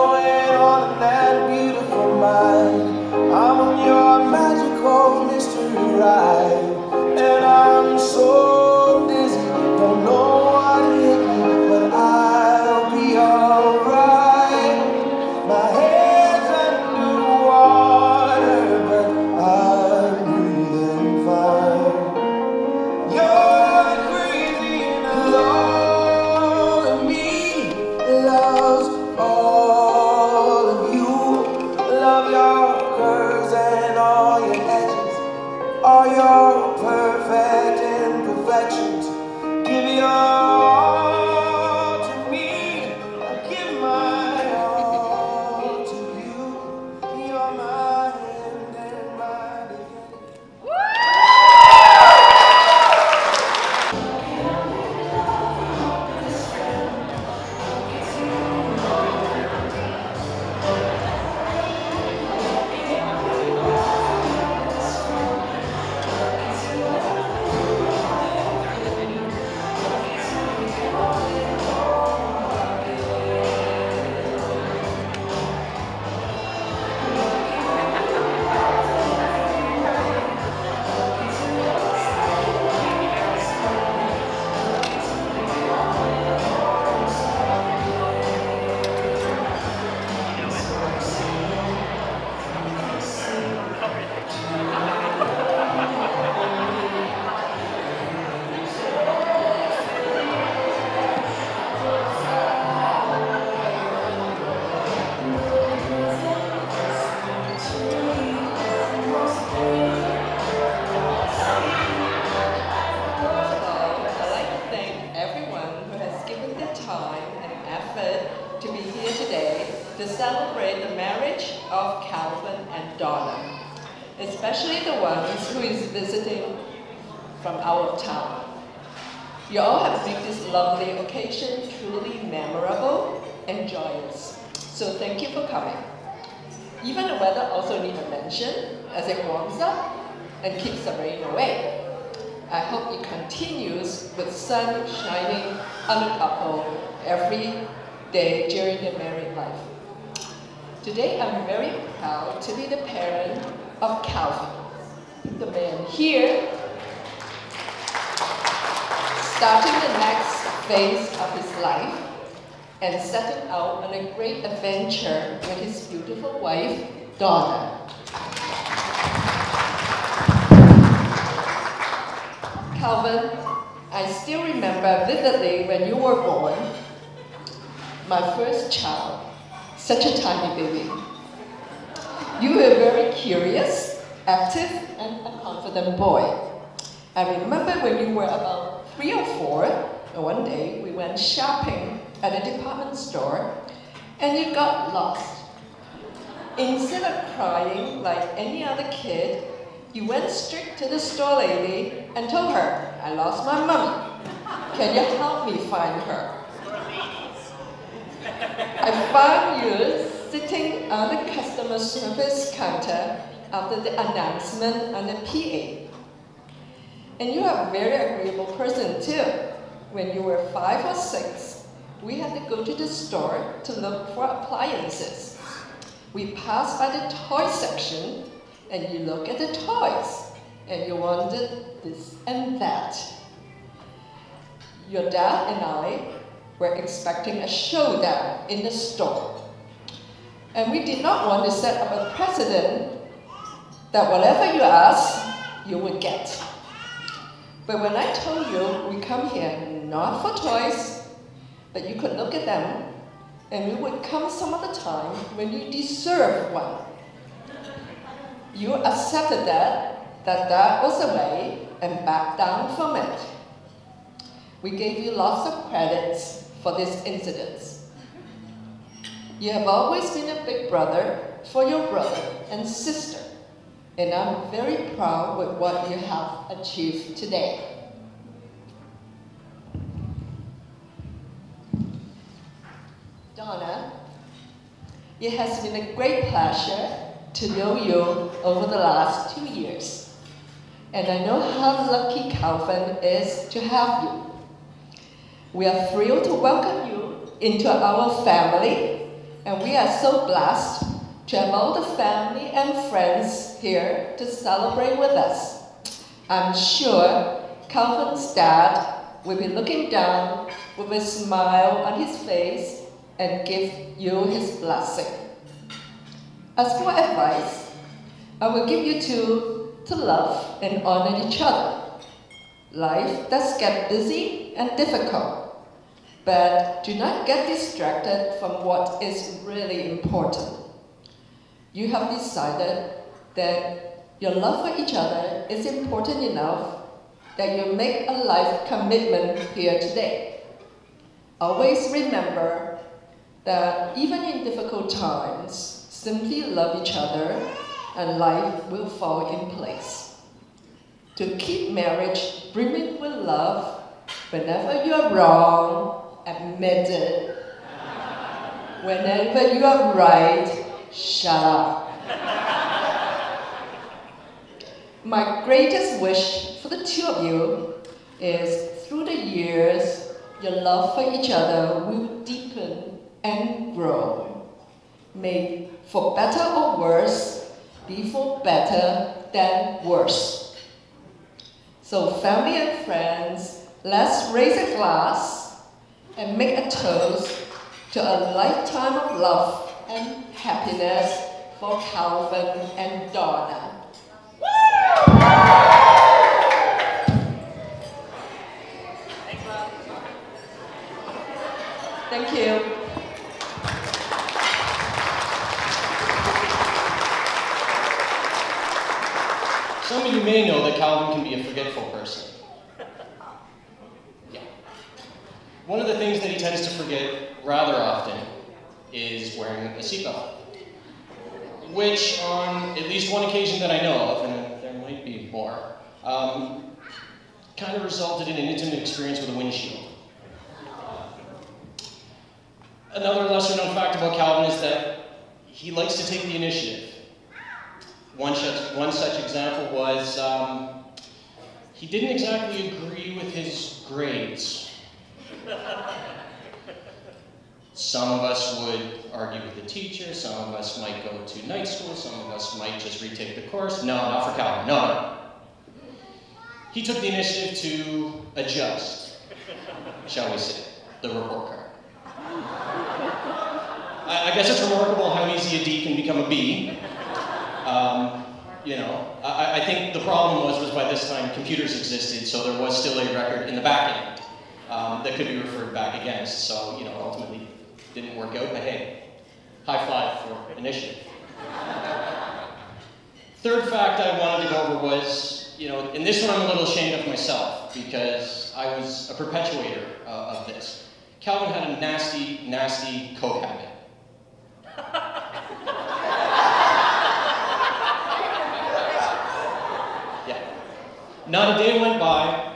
going on that beautiful mind. I'm on your magical mystery ride, and I'm so dizzy, don't know what hit me, but I'll be alright. My head's underwater, but I'm breathing fine. You're crazy and all of me loves all of you. Love your curves and all your edges, all your perfect imperfections. Give your all to me, I give my all to you. You're my end and my beginning. To be here today to celebrate the marriage of Calvin and Donna, especially the ones who is visiting from out of town. You all have made this lovely occasion truly memorable and joyous, so thank you for coming. Even the weather also needs a mention as it warms up and keeps the rain away. I hope it continues with sun shining on the couple every day during their married life. Today I'm very proud to be the parent of Calvin, the man here, starting the next phase of his life and setting out on a great adventure with his beautiful wife, Donna. Calvin, I still remember vividly when you were born, my first child, such a tiny baby. You were very curious, active, and a confident boy. I remember when you were about 3 or 4, and one day we went shopping at a department store, and you got lost. Instead of crying like any other kid, you went straight to the store lady and told her, "I lost my mommy. Can you help me find her?" I found you sitting on the customer service counter after the announcement on the PA. And you are a very agreeable person too. When you were 5 or 6, we had to go to the store to look for appliances. We passed by the toy section, and you look at the toys, and you wanted this and that. Your dad and I were expecting a showdown in the store. And we did not want to set up a precedent that whatever you ask, you would get. But when I told you we come here not for toys, but you could look at them, and we would come some other time when you deserve one. You accepted that was a way, and backed down from it. We gave you lots of credits for this incident. You have always been a big brother for your brother and sister, and I'm very proud with what you have achieved today. Donna, it has been a great pleasure to know you over the last 2 years, and I know how lucky Calvin is to have you. We are thrilled to welcome you into our family, And we are so blessed to have all the family and friends here to celebrate with us. I'm sure Calvin's dad will be looking down with a smile on his face and give you his blessing. As for advice, I will give you two to love and honor each other. Life does get busy and difficult, but do not get distracted from what is really important. You have decided that your love for each other is important enough that you make a life commitment here today. Always remember that even in difficult times, simply love each other and life will fall in place. To keep marriage brimming with love, whenever you are wrong, admit it. Whenever you are right, shut up. My greatest wish for the two of you is through the years, your love for each other will deepen and grow. May for better or worse be for better than worse. So family and friends, let's raise a glass and make a toast to a lifetime of love and happiness for Calvin and Donna. Thank you. Some of you may know that Calvin can be a forgetful person. Yeah. One of the things that he tends to forget rather often is wearing a seatbelt, which on at least one occasion that I know of, and there might be more, kind of resulted in an intimate experience with a windshield. Another lesser-known fact about Calvin is that he likes to take the initiative. One such example was he didn't exactly agree with his grades. Some of us would argue with the teacher, some of us might go to night school, some of us might just retake the course. No, not for Calvin, no. He took the initiative to adjust, shall we say, the report card. I guess it's remarkable how easy a D can become a B. I think the problem was by this time computers existed, so there was still a record in the back end that could be referred back against. So, ultimately didn't work out, but hey, high five for initiative. Third fact I wanted to go over was, and this one I'm a little ashamed of myself because I was a perpetuator of this. Calvin had a nasty, nasty coke habit. Not a day went by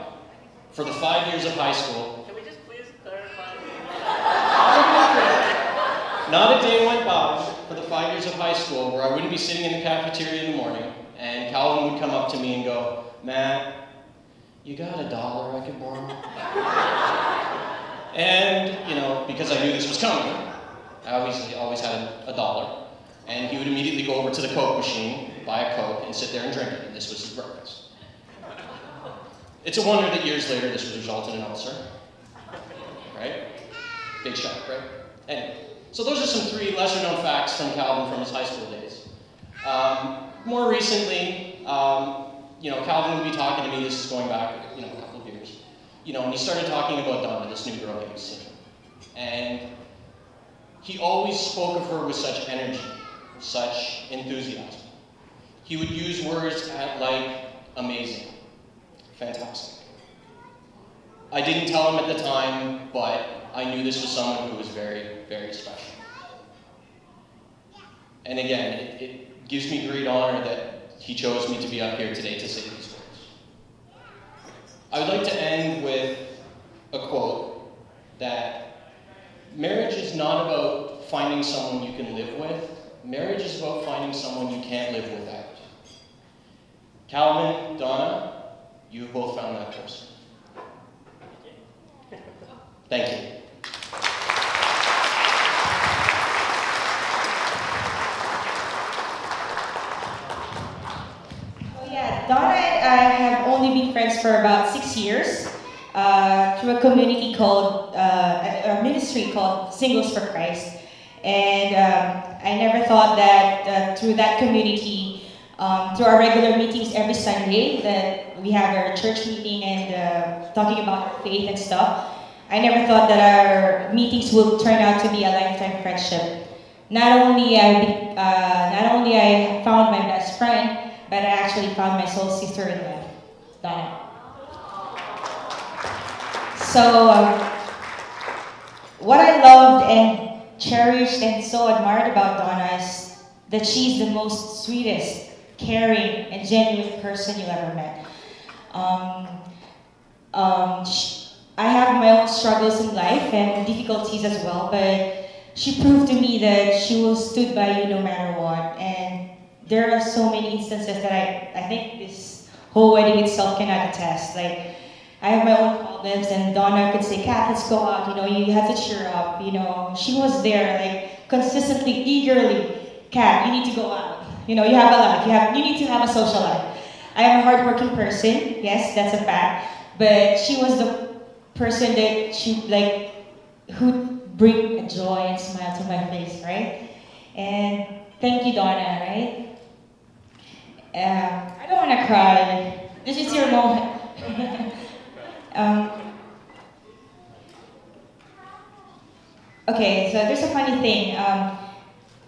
for the 5 years of high school. Can we just please clarify? Not a day went by for the 5 years of high school where I wouldn't be sitting in the cafeteria in the morning and Calvin would come up to me and go, "Matt, you got $1 I could borrow?" And, because I knew this was coming, I always had $1. And he would immediately go over to the Coke machine, buy a Coke, and sit there and drink it. And this was his breakfast. It's a wonder that years later this would result in an ulcer. Right? Big shock, right? Anyway, so those are some 3 lesser-known facts from Calvin from his high school days. More recently, Calvin would be talking to me, this is going back, a couple of years. And he started talking about Donna, this new girl that he was seeing. And he always spoke of her with such energy, such enthusiasm. He would use words like amazing, fantastic. I didn't tell him at the time, but I knew this was someone who was very, very special. And again, it gives me great honor that he chose me to be up here today to say these words. I would like to end with a quote that marriage is not about finding someone you can live with. Marriage is about finding someone you can't live without. Calvin, Donna, you both found that person. Thank you. I have only been friends for about 6 years through a community called, a ministry called Singles for Christ. And I never thought that through that community, through our regular meetings every Sunday, that we have our church meeting and talking about our faith and stuff, I never thought that our meetings would turn out to be a lifetime friendship. Not only I found my best friend, but I actually found my soul sister in life, Donna. So, what I loved and cherished and so admired about Donna is that she's the most sweetest, caring, and genuine person you ever met. I have my own struggles in life and difficulties as well, but she proved to me that she will stood by you no matter what. And there are so many instances that I think this whole wedding itself cannot attest. Like, I have my own problems, and Donna could say, "Kat, let's go out, you know, you have to cheer up," you know. She was there, like, consistently, eagerly, "Kat, you need to go out. You know, you have a life, you need to have a social life." I am a hardworking person, yes, that's a fact, but she was the person that who bring a joy and smile to my face, right? And thank you, Donna, right? I don't want to cry. This is your moment. Okay, so there's a funny thing.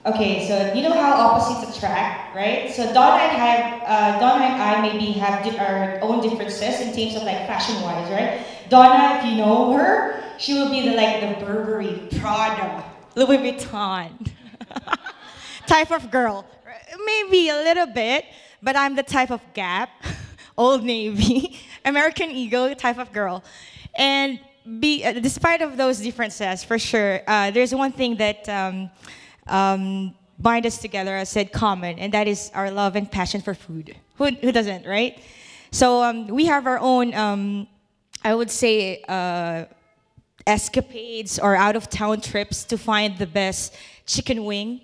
Okay, so you know how opposites attract, right? So Donna and I maybe have our own differences in terms of like fashion-wise, right? Donna, if you know her, she will be the Burberry, Prada, Louis Vuitton type of girl. Maybe a little bit, but I'm the type of Gap, Old Navy, American Eagle type of girl. And despite of those differences, for sure, there's one thing that bind us together, I said common, and that is our love and passion for food. Who doesn't, right? So we have our own, I would say, escapades or out-of-town trips to find the best chicken wing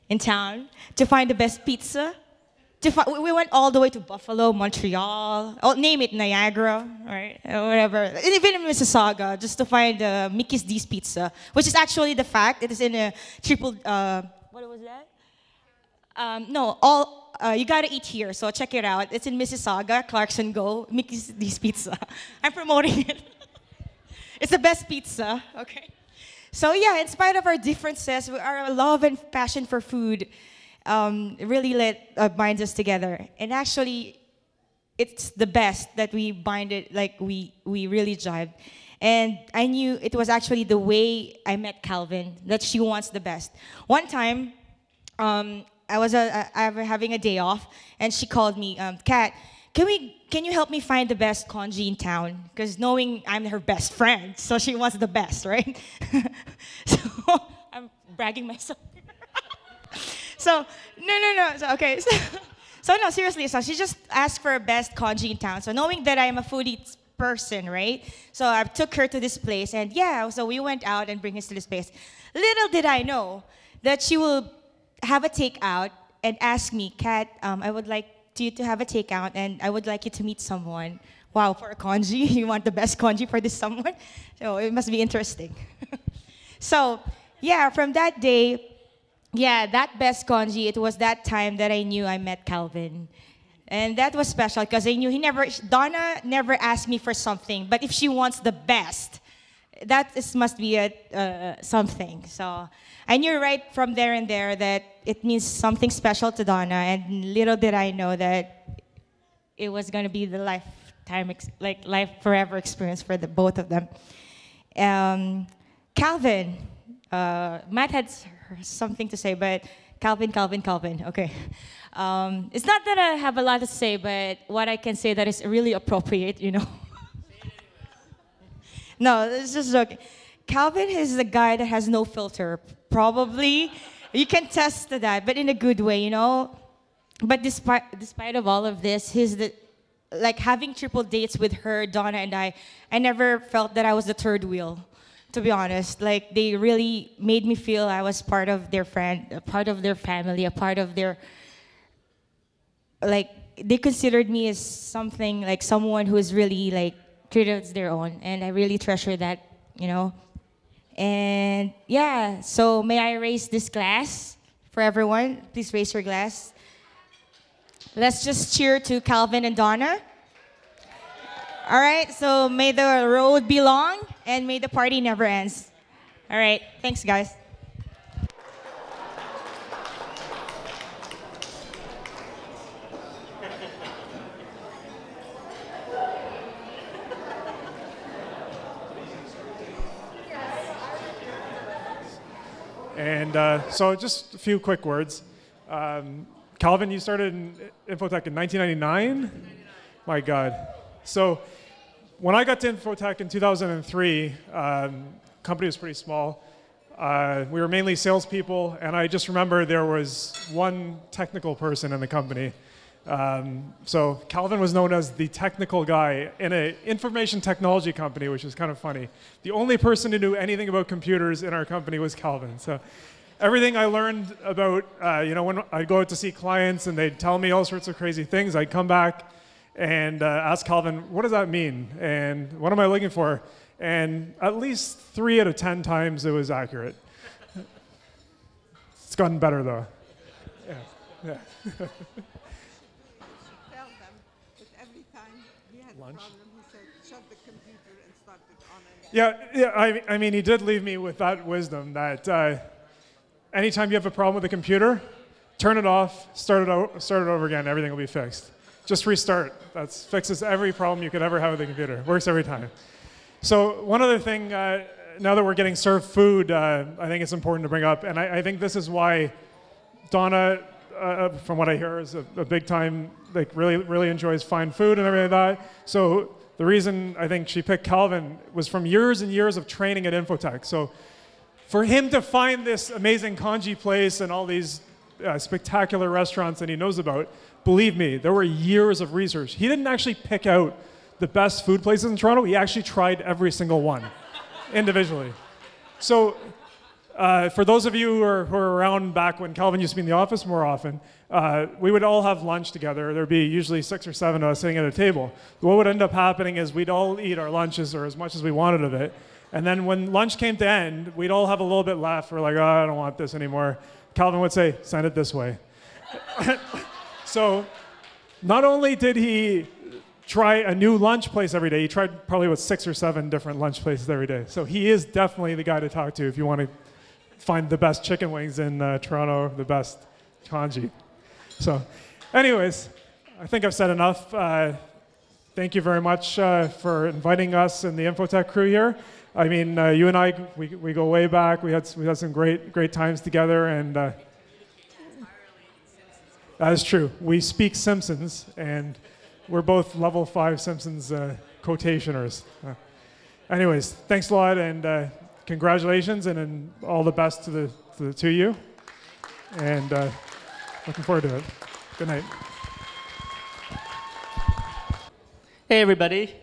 in town, to find the best pizza. We went all the way to Buffalo, Montreal, name it, Niagara, right, or whatever. And even in Mississauga, just to find Mickey's D's Pizza, which is actually the fact. It is in a triple, what was that? No, you gotta eat here, so check it out. It's in Mississauga, Clarkson Go, Mickey's D's Pizza. I'm promoting it. It's the best pizza, okay? So yeah, in spite of our differences, our love and passion for food really binds us together. And actually, it's the best that we bind it, like we really jive. And I knew it was actually the way I met Calvin, that she wants the best. One time, I was having a day off, and she called me, "Kat, can you help me find the best congee in town?" Because knowing I'm her best friend, so she wants the best, right? So I'm bragging myself. So no. So, okay. So no, seriously. So she just asked for a best congee in town. So knowing that I'm a foodie person, right? So I took her to this place, and yeah. So we went out and bring us to this place. Little did I know that she will have a takeout and ask me, "Kat, I would like you to have a takeout, and I would like you to meet someone." Wow, for a congee, you want the best congee for this someone? So it must be interesting. So yeah, from that day. Yeah, that best congee, it was that time that I knew I met Calvin. And that was special because I knew Donna never asked me for something, but if she wants the best, must be something. So I knew right from there and there that it means something special to Donna, and little did I know that it was going to be the life forever experience for the both of them. Calvin, Matt had something to say, but Calvin, okay. It's not that I have a lot to say, but what I can say that is really appropriate, you know. No, it's just okay. Calvin is the guy that has no filter, probably. You can test to that, but in a good way, you know. But despite of all of this, having triple dates with her, Donna, and I never felt that I was the third wheel. To be honest, like they really made me feel I was part of their friend, a part of their family, a part of their they considered me as something like someone who is really like treated as their own, and I really treasure that, you know. And yeah, so may I raise this glass for everyone? Please raise your glass. Let's just cheer to Calvin and Donna. All right, so may the road be long and may the party never ends. All right, thanks guys. And so just a few quick words. Calvin, you started in Infotech in 1999? My God. So when I got to Infotech in 2003, company was pretty small. We were mainly salespeople, and I just remember there was one technical person in the company. So Calvin was known as the technical guy in an information technology company, which is kind of funny. The only person who knew anything about computers in our company was Calvin. So everything I learned about, when I'd go out to see clients and they'd tell me all sorts of crazy things, I'd come back and ask Calvin, what does that mean? And what am I looking for? And at least 3 out of 10 times it was accurate. It's gotten better though. Yeah. Lunch. He said, shut the computer and start it on again. Yeah. I mean, he did leave me with that wisdom that anytime you have a problem with the computer, turn it off, start it over again. Everything will be fixed. Just restart. That fixes every problem you could ever have with the computer. Works every time. So one other thing, now that we're getting served food, I think it's important to bring up, and I think this is why Donna, from what I hear, is a big time, like really enjoys fine food and everything like that. So the reason I think she picked Calvin was from years and years of training at Infotech. So for him to find this amazing congee place and all these spectacular restaurants that he knows about, believe me, there were years of research. He didn't actually pick out the best food places in Toronto. He actually tried every single one individually. So for those of you who are around back when Calvin used to be in the office more often, we would all have lunch together. There'd be usually 6 or 7 of us sitting at a table. What would end up happening is we'd all eat our lunches or as much as we wanted of it. And then when lunch came to end, we'd all have a little bit left. We're like, oh, I don't want this anymore. Calvin would say, send it this way. So not only did he try a new lunch place every day, he tried probably with 6 or 7 different lunch places every day. So he is definitely the guy to talk to if you want to find the best chicken wings in Toronto, the best congee. So anyways, I think I've said enough. Thank you very much for inviting us and the Infotech crew here. I mean, you and I, we go way back. We had some great times together, and that is true. We speak Simpsons, and we're both level 5 Simpsons quotationers. Anyways, thanks a lot, and congratulations, and all the best to the two of you. And looking forward to it. Good night. Hey, everybody.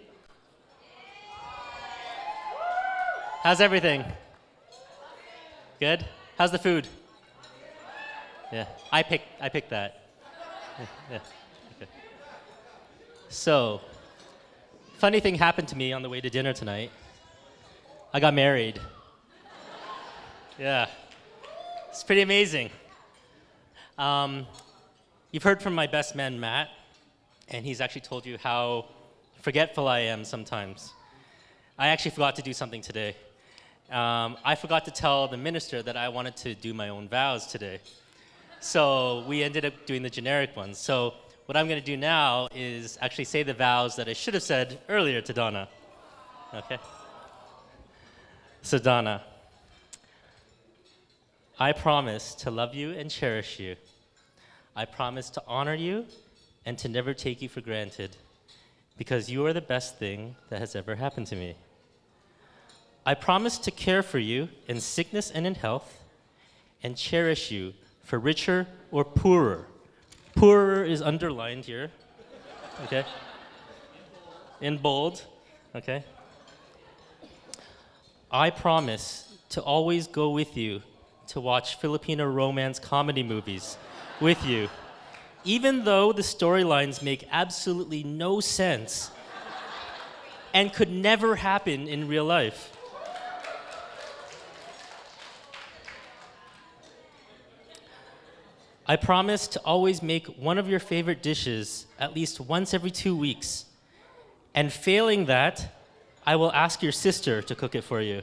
How's everything? Good? How's the food? Yeah, I picked that. Yeah. Okay. So, funny thing happened to me on the way to dinner tonight. I got married. Yeah, it's pretty amazing. You've heard from my best man, Matt, and he's actually told you how forgetful I am sometimes. I actually forgot to do something today. I forgot to tell the minister that I wanted to do my own vows today. So we ended up doing the generic ones. So what I'm going to do now is actually say the vows that I should have said earlier to Donna. Okay? So Donna, I promise to love you and cherish you. I promise to honor you and to never take you for granted, because you are the best thing that has ever happened to me. I promise to care for you in sickness and in health, and cherish you for richer or poorer. Poorer is underlined here, okay? In bold, okay? I promise to always go with you to watch Filipino romance comedy movies with you, even though the storylines make absolutely no sense and could never happen in real life. I promise to always make one of your favorite dishes at least once every 2 weeks. And failing that, I will ask your sister to cook it for you.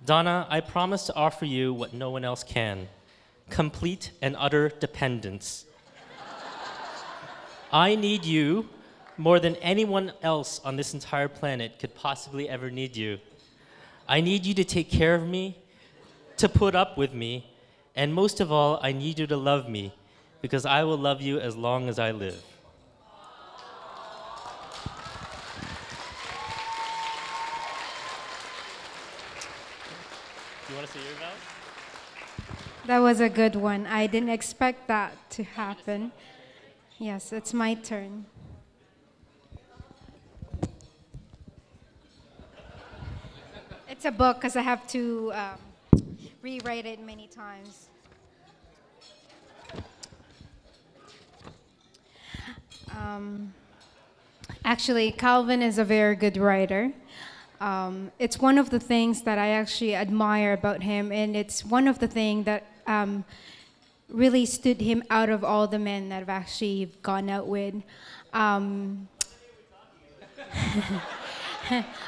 Donna, I promise to offer you what no one else can: complete and utter dependence. I need you more than anyone else on this entire planet could possibly ever need you. I need you to take care of me, to put up with me, and most of all, I need you to love me, because I will love you as long as I live. You want to say your vows? That was a good one. I didn't expect that to happen. Yes, it's my turn. It's a book because I have to rewrite it many times. Actually, Calvin is a very good writer. It's one of the things that I actually admire about him, and it's one of the things that really stood him out of all the men that I've actually gone out with.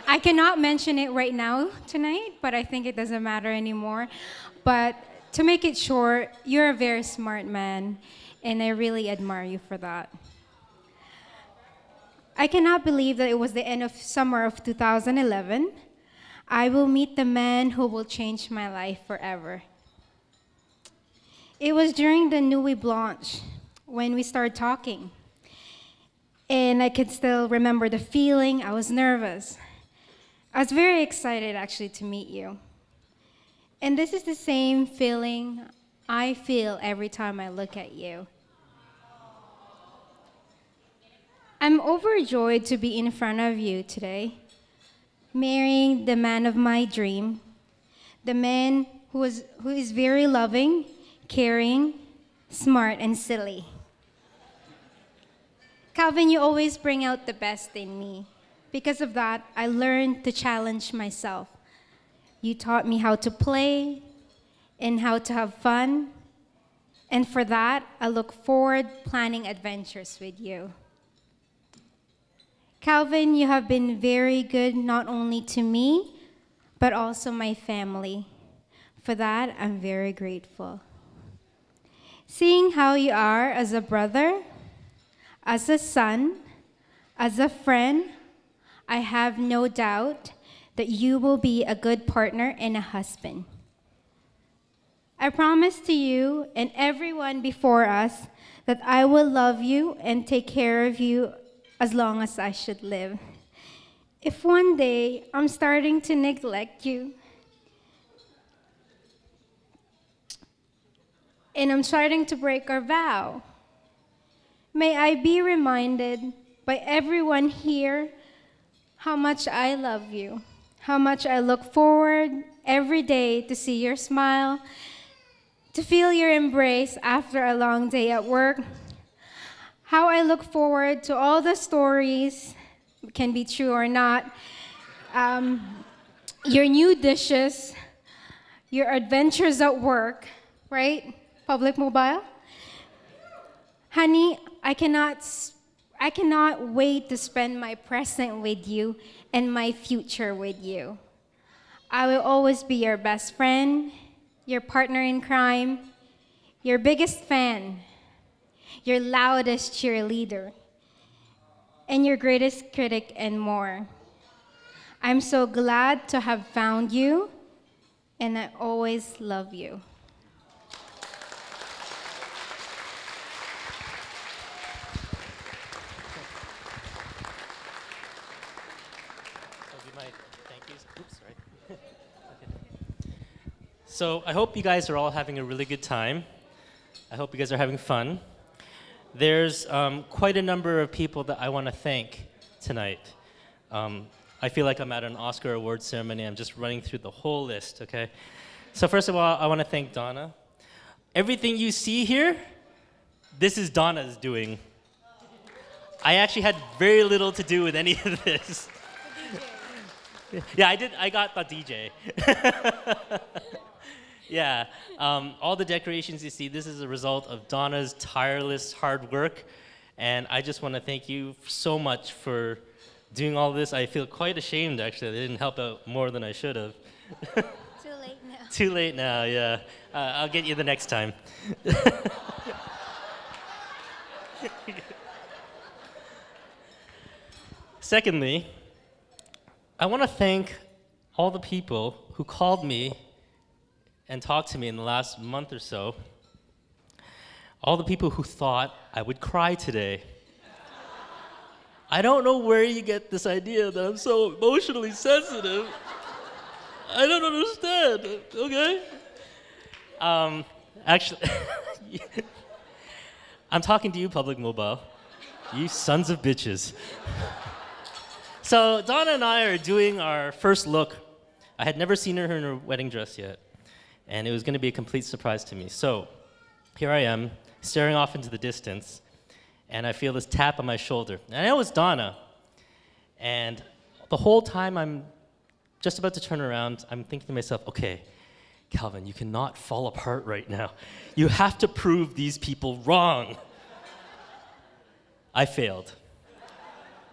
I cannot mention it right now tonight, but I think it doesn't matter anymore. But to make it short, you're a very smart man, and I really admire you for that. I cannot believe that it was the end of summer of 2011. I will meet the man who will change my life forever. It was during the Nuit Blanche when we started talking. And I can still remember the feeling. I was nervous. I was very excited actually to meet you. And this is the same feeling I feel every time I look at you. I'm overjoyed to be in front of you today, marrying the man of my dream, the man who is very loving, caring, smart, and silly. Calvin, you always bring out the best in me. Because of that, I learned to challenge myself. You taught me how to play and how to have fun. And for that, I look forward planning adventures with you. Calvin, you have been very good not only to me, but also my family. For that, I'm very grateful. Seeing how you are as a brother, as a son, as a friend, I have no doubt that you will be a good partner and a husband. I promise to you and everyone before us that I will love you and take care of you as long as I should live. If one day I'm starting to neglect you, and I'm starting to break our vow, may I be reminded by everyone here how much I love you, how much I look forward every day to see your smile, to feel your embrace after a long day at work, how I look forward to all the stories, can be true or not, your new dishes, your adventures at work, right? Public mobile. Honey, I cannot wait to spend my present with you and my future with you. I will always be your best friend, your partner in crime, your biggest fan, your loudest cheerleader, and your greatest critic and more. I'm so glad to have found you, and I always love you. So I hope you guys are all having a really good time. I hope you guys are having fun. There's quite a number of people that I want to thank tonight. I feel like I'm at an Oscar award ceremony. I'm just running through the whole list, okay? So first of all, I want to thank Donna. everything you see here, this is Donna's doing. I actually had very little to do with any of this. Yeah, I did. I got the DJ. Yeah, all the decorations you see, this is a result of Donna's tireless hard work. And I just want to thank you so much for doing all this. I feel quite ashamed, actually. I didn't help out more than I should have. Too late now. Too late now, yeah. I'll get you the next time. Secondly, I want to thank all the people who called me and talked to me in the last month or so. All the people who thought I would cry today. I don't know where you get this idea that I'm so emotionally sensitive. I don't understand, okay? Actually, I'm talking to you, Public Mobile. You sons of bitches. So Donna and I are doing our first look. I had never seen her in her wedding dress yet, and it was going to be a complete surprise to me. So here I am, staring off into the distance, and I feel this tap on my shoulder. And I know it's Donna, and the whole time I'm just about to turn around, I'm thinking to myself, okay, Calvin, you cannot fall apart right now. You have to prove these people wrong. I failed.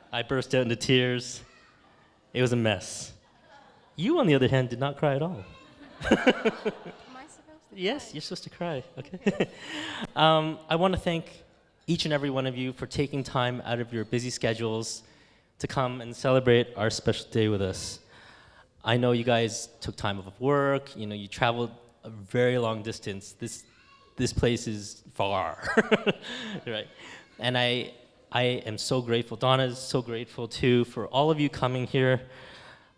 I burst out into tears. It was a mess. You, on the other hand, did not cry at all. Am I supposed to? Yes, you're supposed to cry, okay? I want to thank each and every one of you for taking time out of your busy schedules to come and celebrate our special day with us. I know you guys took time off of work, you traveled a very long distance. This place is far, right? And I am so grateful. Donna is so grateful too for all of you coming here.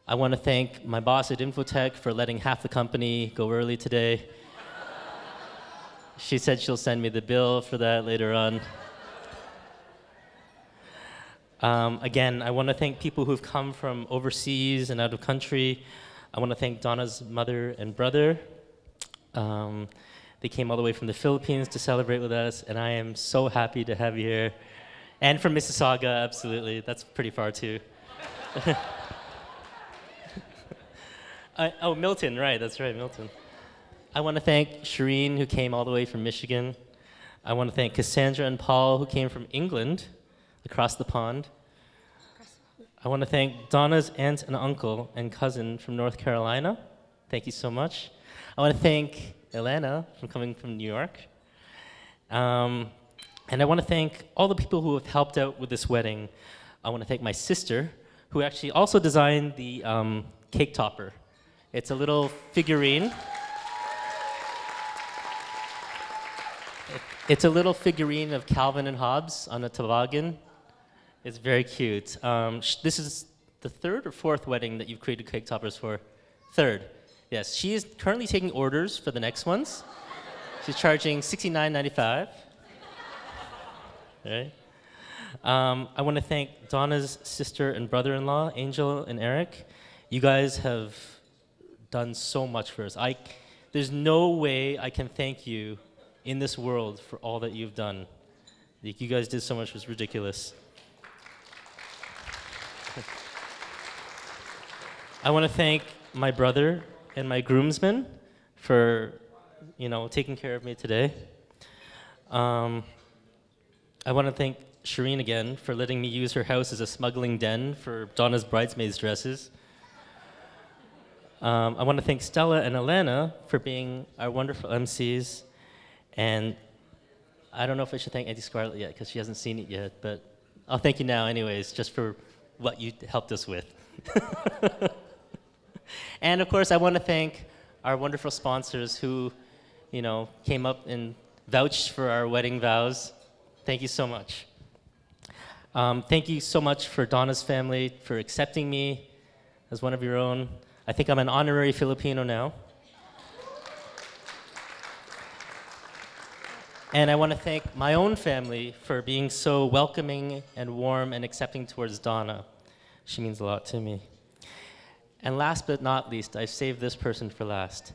I want to thank my boss at Infotech for letting half the company go early today. She said she'll send me the bill for that later on. Again, I want to thank people who've come from overseas and out of country. I want to thank Donna's mother and brother. They came all the way from the Philippines to celebrate with us, and I am so happy to have you here. And from Mississauga, absolutely. That's pretty far, too. Oh, Milton, right. That's right, Milton. I want to thank Shireen, who came all the way from Michigan. I want to thank Cassandra and Paul, who came from England, across the pond. I want to thank Donna's aunt and uncle and cousin from North Carolina. Thank you so much. I want to thank Elena for coming from New York. And I want to thank all the people who have helped out with this wedding. I want to thank my sister, who actually also designed the cake topper. It's a little figurine. It's a little figurine of Calvin and Hobbes on a toboggan. It's very cute. This is the third or fourth wedding that you've created cake toppers for? Third. Yes, she is currently taking orders for the next ones. She's charging $69.95. Right? I want to thank Donna's sister and brother-in-law, Angel and Eric. You guys have done so much for us. There's no way I can thank you in this world for all that you've done. You guys did so much, it was ridiculous. I want to thank my brother and my groomsmen for, taking care of me today. I want to thank Shireen again for letting me use her house as a smuggling den for Donna's bridesmaids' dresses. I want to thank Stella and Elena for being our wonderful MCs. And I don't know if I should thank Auntie Scarlett yet, because she hasn't seen it yet, but I'll thank you now anyways, just for what you helped us with. And of course, I want to thank our wonderful sponsors who, came up and vouched for our wedding vows. Thank you so much. Thank you so much for Donna's family for accepting me as one of your own. I think I'm an honorary Filipino now. And I want to thank my own family for being so welcoming and warm and accepting towards Donna. She means a lot to me. And last but not least, I saved this person for last.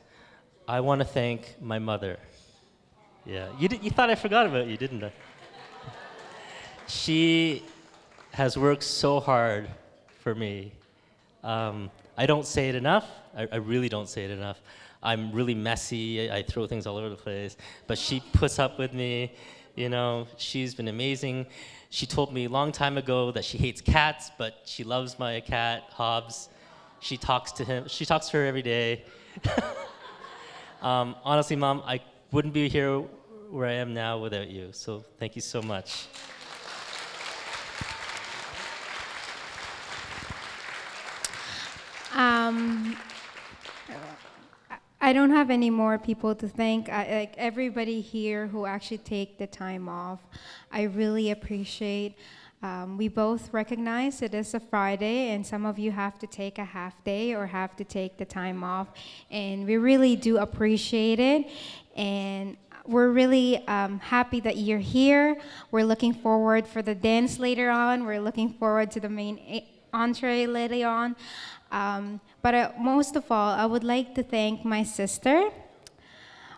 I want to thank my mother. Yeah, you thought I forgot about you, didn't I? She has worked so hard for me. I don't say it enough. I really don't say it enough. I'm really messy. I throw things all over the place. But she puts up with me. You know, she's been amazing. She told me a long time ago that she hates cats, but she loves my cat, Hobbs. She talks to him. She talks to her every day. Honestly, Mom, I wouldn't be here where I am now without you. So thank you so much. I don't have any more people to thank. Like everybody here who actually take the time off, I really appreciate. We both recognize it is a Friday, and some of you have to take a half day or have to take the time off, and we really do appreciate it. And we're really happy that you're here. We're looking forward for the dance later on. We're looking forward to the main entree later on. But most of all, I would like to thank my sister.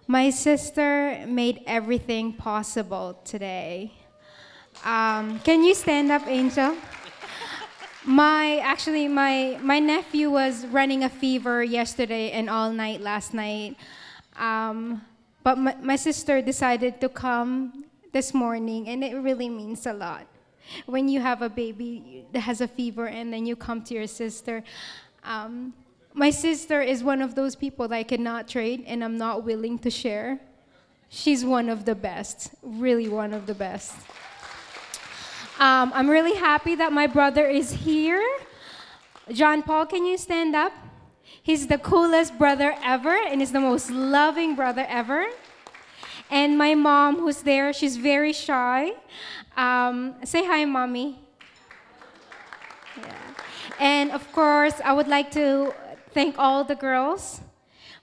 My sister made everything possible today. Can you stand up, Angel? My nephew was running a fever yesterday and all night last night. But my sister decided to come this morning, and it really means a lot. When you have a baby that has a fever and then you come to your sister. My sister is one of those people that I cannot trade, and I'm not willing to share. She's one of the best, really one of the best. I'm really happy that my brother is here. John Paul, can you stand up? He's the coolest brother ever, and he's the most loving brother ever. And my mom, who's there, she's very shy. Say hi, Mommy. Yeah. And of course, I would like to thank all the girls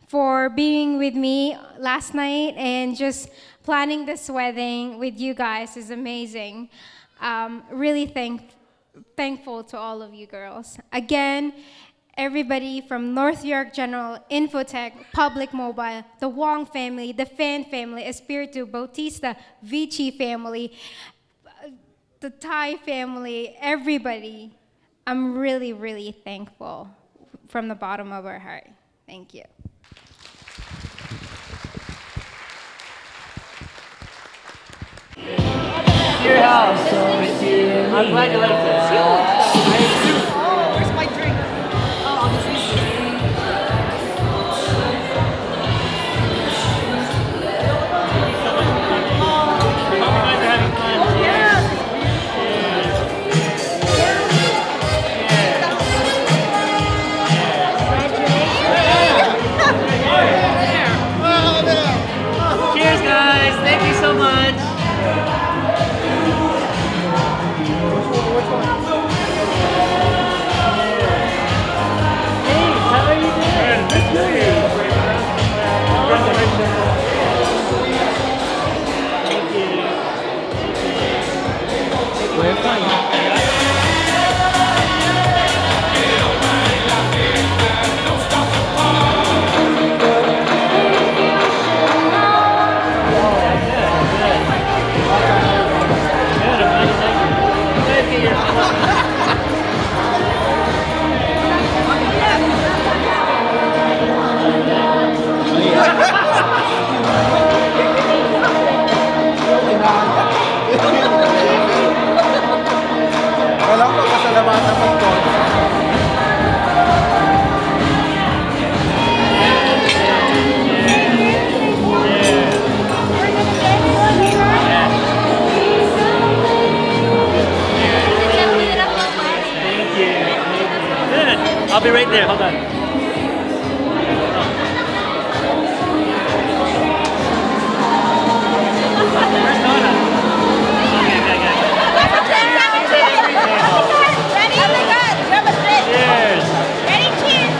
for being with me last night, and just planning this wedding with you guys is amazing. Really thankful to all of you girls. Again, everybody from North York General, Infotech, Public Mobile, the Wong family, the Fan family, Espiritu, Bautista, Vici family, the Thai family, everybody. I'm really, really thankful from the bottom of our heart. Thank you. Your house. I'm glad you liked it. Where's my drink? Oh, this is cheers, guys. Thank you so much. Hey, how are you doing? Good to see you. Thank you. We're fine. Walang pagkasalamatan mo ito. I'll be right there. Hold on. Where's Donna? Ready? Oh my God! Grab a drink. Cheers. Ready? Cheers.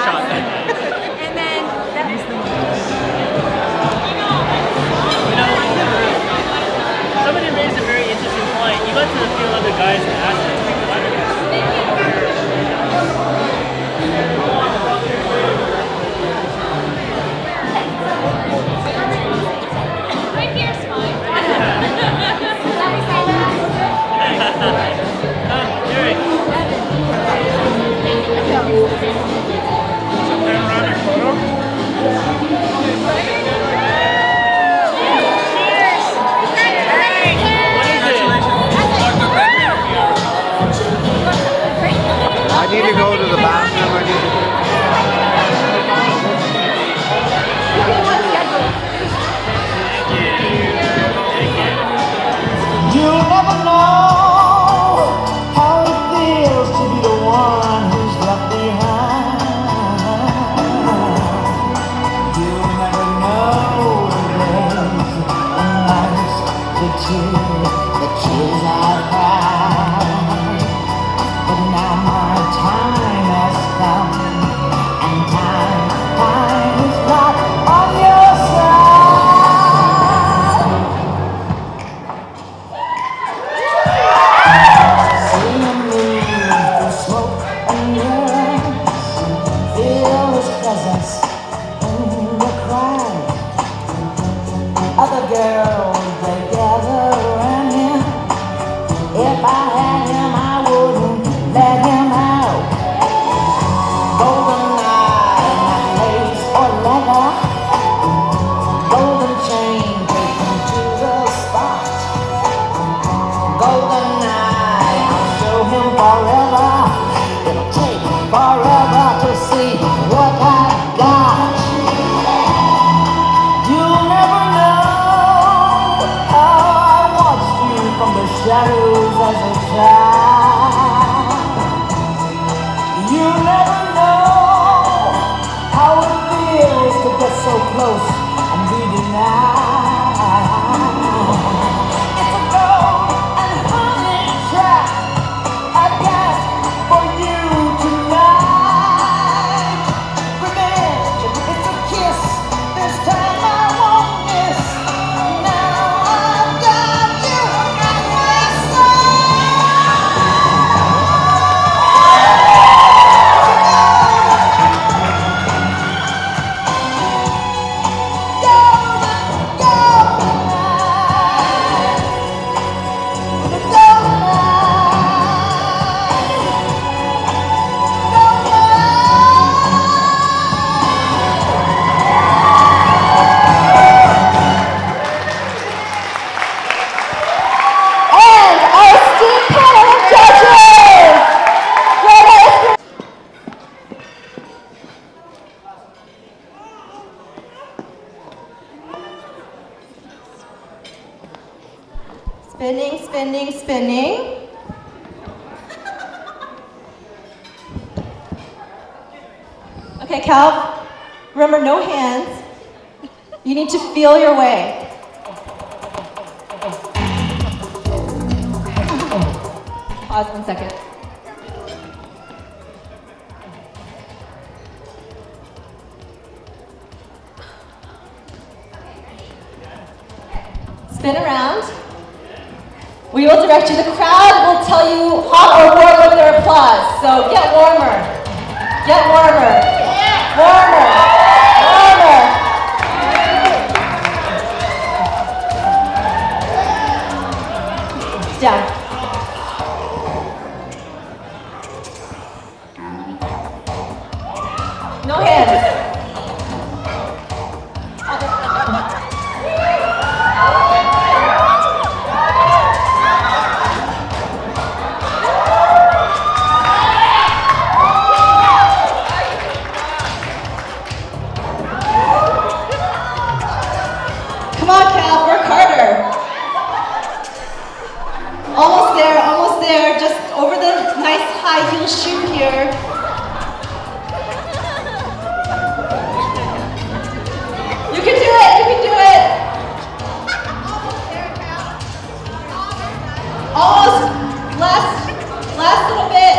Shot. And then. You know, somebody raised a very interesting point. You went to the field of the guys and asked them to pick the other guys. time. You never know how it feels to get so close and be denied. It's a gold and honey trap I got for you tonight. Revenge, it's a kiss. This time I won't miss. Now I've got you at my Spinning, spinning, spinning. Okay, Cal, remember, no hands. You need to feel your way. Pause 1 second. Spin around. We will direct you. The crowd will tell you hot or warm with their applause. So get warmer. Get warmer. Warmer. Warmer. Down. No hands. Come on, Cal, work harder. Almost there, just over the nice high heel shoe here. You can do it, you can do it. Almost, last little bit.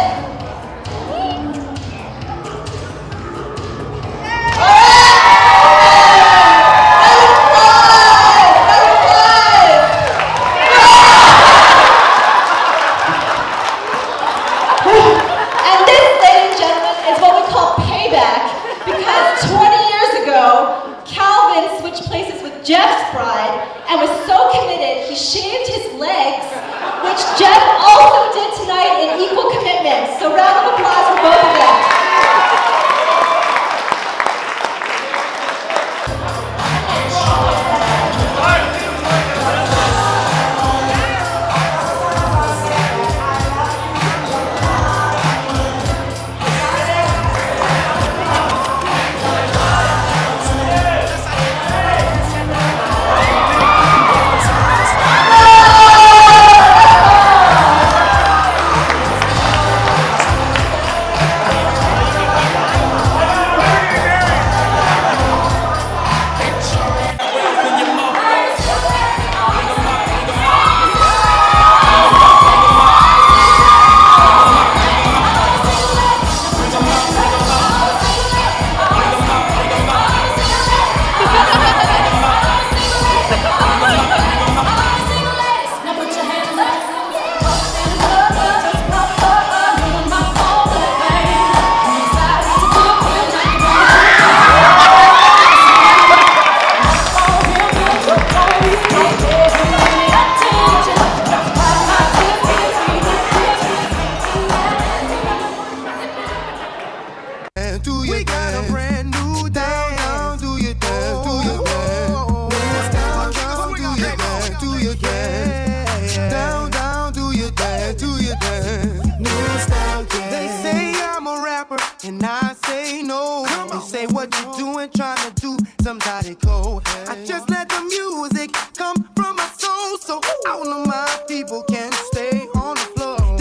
Jeff's bride and was so committed he shaved his legs, which Jeff also did tonight in equal commitment. So round of applause for both of them. And I say no. They say what you doing, trying to do somebody cold. I just let the music come from my soul, so all of my people can stay on the floor.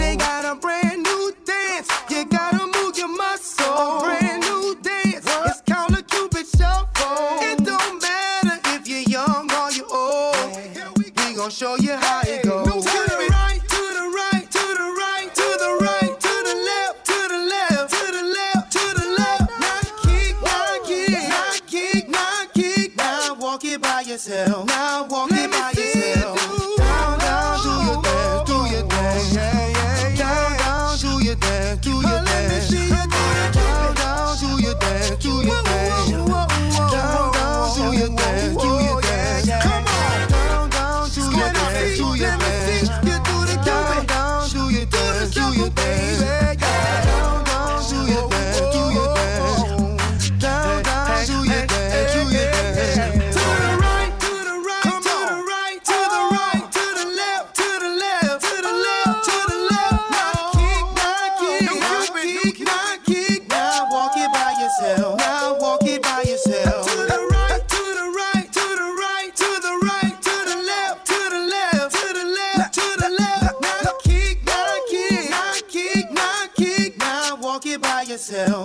show you how it goes. To the right, to the right, to the right, to the right, to the left, to the left, to the left, to the left. Now kick, now kick, now kick, now kick. Now walk it by yourself. Now walk it by yourself. Down, down, do your dance, do your dance. Yeah, yeah, down, down, do your dance, do your dance. Let me see you do it. Down, down, do your dance, do your dance. Down, down, do your dance, do your dance. Come on, down, down, do your dance, do your dance. You do the down, down, do your dance, do your dance. Down, down, do your dance, do your dance. Down, down, do your dance, do your dance. To the right, to the right, to the right, to the right, to the left, to the left, to the left, to the left. Now kick, now kick, now kick, now kick. Now walk it by yourself. Now walk it by yourself. To the right, to the right, to the right, to the right, to the left, to the left, to the left, to the left. Now kick, now kick, now kick, now kick. Now walk it by yourself.